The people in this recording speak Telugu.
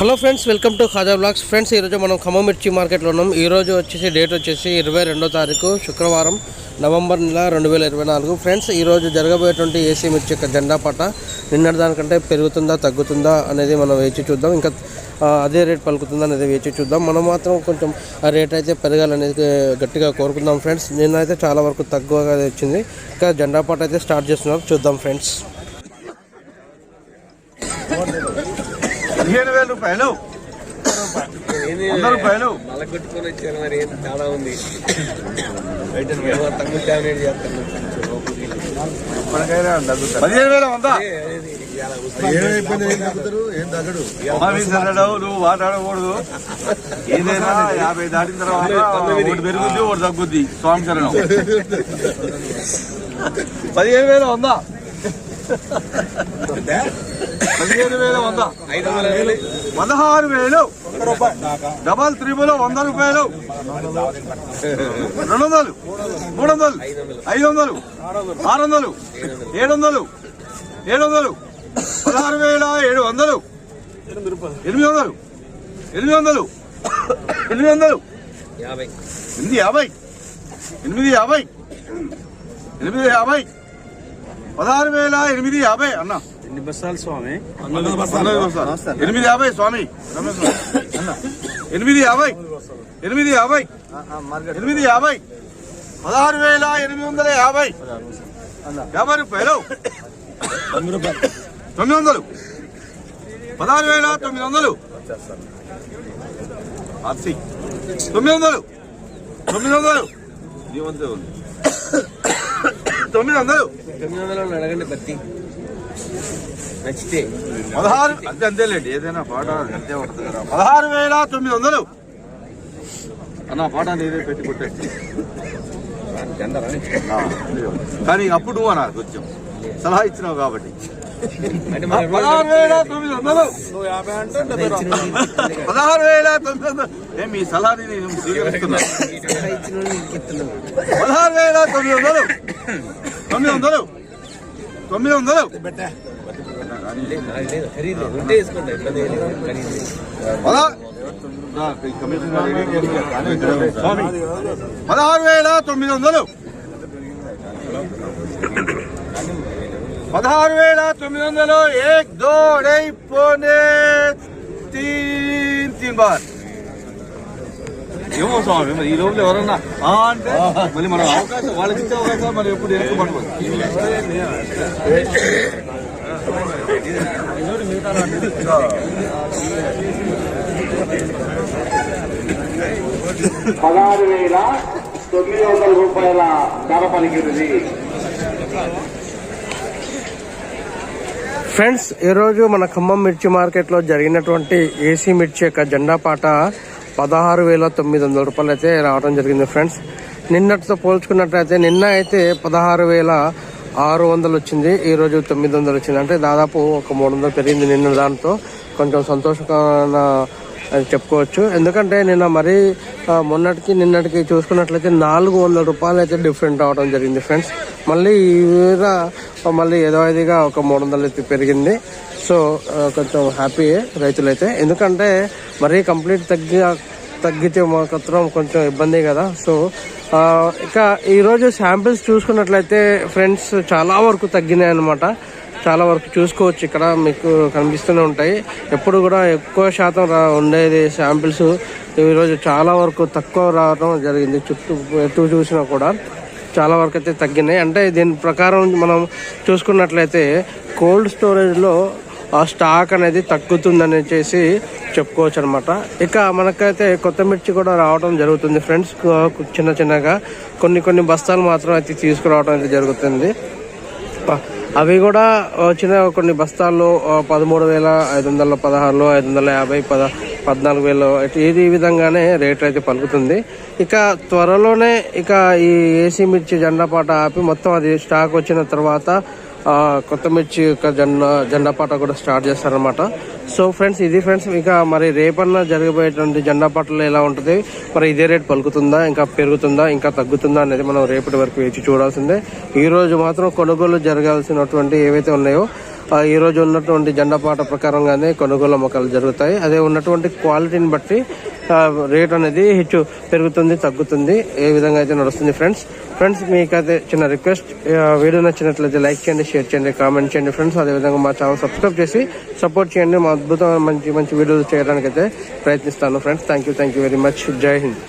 Hello friends, welcome to Khaja blogs. Friends, ఈరోజు మనం ఖమ్మం మిర్చి మార్కెట్లో ఉన్నాం. ఈరోజు డేట్ వచ్చేసి 22వ తారీఖు శుక్రవారం, నవంబర్ నెల 2024. ఫ్రెండ్స్, ఈరోజు జరగబోయేటువంటి ఏసీ మిర్చి యొక్క జెండా పాట నిన్నటి దానికంటే పెరుగుతుందా తగ్గుతుందా అనేది మనం వేచి చూద్దాం. ఇంకా అదే రేట్ పలుకుతుందా అనేది వేచి చూద్దాం. మనం మాత్రం కొంచెం ఆ రేట్ అయితే పెరగాలనేది గట్టిగా కోరుకుందాం ఫ్రెండ్స్. నిన్నైతే చాలా వరకు తక్కువగా వచ్చింది. ఇంకా జెండా పాట అయితే స్టార్ట్ చేస్తున్నారు, చూద్దాం ఫ్రెండ్స్. 15,000 రూపాయలు, 100 రూపాయలు కొట్టుకొని వచ్చారు. మరి ఏం తేడా ఉంది? 15,000 నువ్వు మాట్లాడకూడదు. ఏదైనా 50 దాటిన తర్వాత ఒకటి పెరుగుద్ది, ఒకటి తగ్గుద్ది. స్వామి చరణం. 15,000 ఉందా? 15,000 16,000 డబల్ త్రిబుల్ 100 రూపాయలు, 200, 300, 500, 600, 700, 16,700, 800, 800, 850, 850, 16,850 అన్న. ఎన్ని బస్సాలు స్వామి? 850 స్వామి. 850, 850, 850, 16,850, 50 రూపాయలు, 900, 16,900, 900, 900, 900 అడగండి. బత్తి నచ్చితే 16 అంతేలేండి. ఏదైనా పాట అంతే ఉంటుంది కదా. 16,900 అన్న. పాట నేనే పెట్టి కొట్టేసి కానీ అప్పుడు నువ్వు అన్నారు, కొంచెం సలహా ఇచ్చినావు కాబట్టి. 16,900, 16,900. మీ సలహాని నేను స్వీకరిస్తున్నాను. 16,900, 900, 900, 16,900, 16,900, 1, 2, 2.5, पौने 3 బార్. ఏమో స్వామి, మరి ఈ లోపల ఎవరన్నా అంటే మళ్ళీ మనం అవకాశం వాళ్ళకి ఇచ్చే అవకాశం మరి ఎప్పుడు ఎక్కువ 16,900 రూపాయల ధర పలికింది. ఫ్రెండ్స్, ఈరోజు మన ఖమ్మం మిర్చి మార్కెట్లో జరిగినటువంటి ఏసీ మిర్చి యొక్క జెండా పాట 16,900 రూపాయలు అయితే రావడం జరిగింది. ఫ్రెండ్స్, నిన్నటితో పోల్చుకున్నట్లయితే నిన్న అయితే 16,600 వచ్చింది, ఈరోజు 900 వచ్చింది. అంటే దాదాపు ఒక 300 పెరిగింది నిన్న. దాంతో కొంచెం సంతోషకరమైన అని చెప్పుకోవచ్చు. ఎందుకంటే నిన్న మరీ మొన్నటికి నిన్నటికి చూసుకున్నట్లయితే 400 రూపాయలు అయితే డిఫరెంట్ అవడం జరిగింది. ఫ్రెండ్స్, మళ్ళీ ఈ మళ్ళీ యథావిధిగా ఒక 300 అయితే పెరిగింది. సో కొంచెం హ్యాపీ రైతులైతే. ఎందుకంటే మరీ కంప్లీట్ తగ్గితే మాత్రం కొంచెం ఇబ్బంది కదా. సో ఇక ఈరోజు శాంపిల్స్ చూసుకున్నట్లయితే ఫ్రెండ్స్ చాలా వరకు తగ్గినాయి అన్నమాట. చాలా వరకు చూసుకోవచ్చు, ఇక్కడ మీకు కనిపిస్తూనే ఉంటాయి. ఎప్పుడు కూడా ఎక్కువ శాతం ఉండేది శాంపిల్స్ ఈరోజు చాలా వరకు తక్కువ రావడం జరిగింది. చుట్టూ ఎటు చూసినా కూడా చాలా వరకు అయితే తగ్గినాయి. అంటే దీని ప్రకారం మనం చూసుకున్నట్లయితే కోల్డ్ స్టోరేజ్లో ఆ స్టాక్ అనేది తగ్గుతుందని చెప్పుకోవచ్చు అనమాట. ఇక మనకైతే కొత్త మిర్చి కూడా రావడం జరుగుతుంది ఫ్రెండ్స్. చిన్నగా కొన్ని బస్తాలు మాత్రం అయితే తీసుకురావడం అయితే జరుగుతుంది. అవి కూడా వచ్చిన కొన్ని బస్తాల్లో 13,500, 16,000, 550, 14,000 ఈ విధంగానే రేట్ అయితే పలుకుతుంది. ఇక త్వరలోనే ఇక ఈ ఏసీ మిర్చి జెండా పాట ఆపి మొత్తం అది స్టాక్ వచ్చిన తర్వాత కొత్త మిర్చి యొక్క జెండా పాట కూడా స్టార్ట్ చేస్తారనమాట. సో ఫ్రెండ్స్, ఇది ఫ్రెండ్స్. ఇక మరి రేపన్నా జరగబోయేటువంటి జెండా పాటలు ఎలా ఉంటుంది, మరి ఇదే రేట్ పలుకుతుందా, ఇంకా పెరుగుతుందా, ఇంకా తగ్గుతుందా అనేది మనం రేపటి వరకు వేచి చూడాల్సిందే. ఈ రోజు మాత్రం కొనుగోలు జరగాల్సినటువంటి ఏవైతే ఉన్నాయో ఈ రోజు ఉన్నటువంటి జెండా పాట ప్రకారంగానే కొనుగోలు అమ్మకాలు జరుగుతాయి. అదే ఉన్నటువంటి క్వాలిటీని బట్టి రేట్ అనేది హెచ్చు పెరుగుతుంది తగ్గుతుంది, ఏ విధంగా అయితే నడుస్తుంది. ఫ్రెండ్స్ మీకైతే చిన్న రిక్వెస్ట్, వీడియో నచ్చినట్లయితే లైక్ చేయండి, షేర్ చేయండి, కామెంట్ చేయండి ఫ్రెండ్స్. అదేవిధంగా మా ఛానల్ సబ్స్క్రైబ్ చేసి సపోర్ట్ చేయండి. మా అద్భుతమైన మంచి వీడియోలు చేయడానికి అయితే ప్రయత్నిస్తాను friends. Thank you very much. జై హింద్.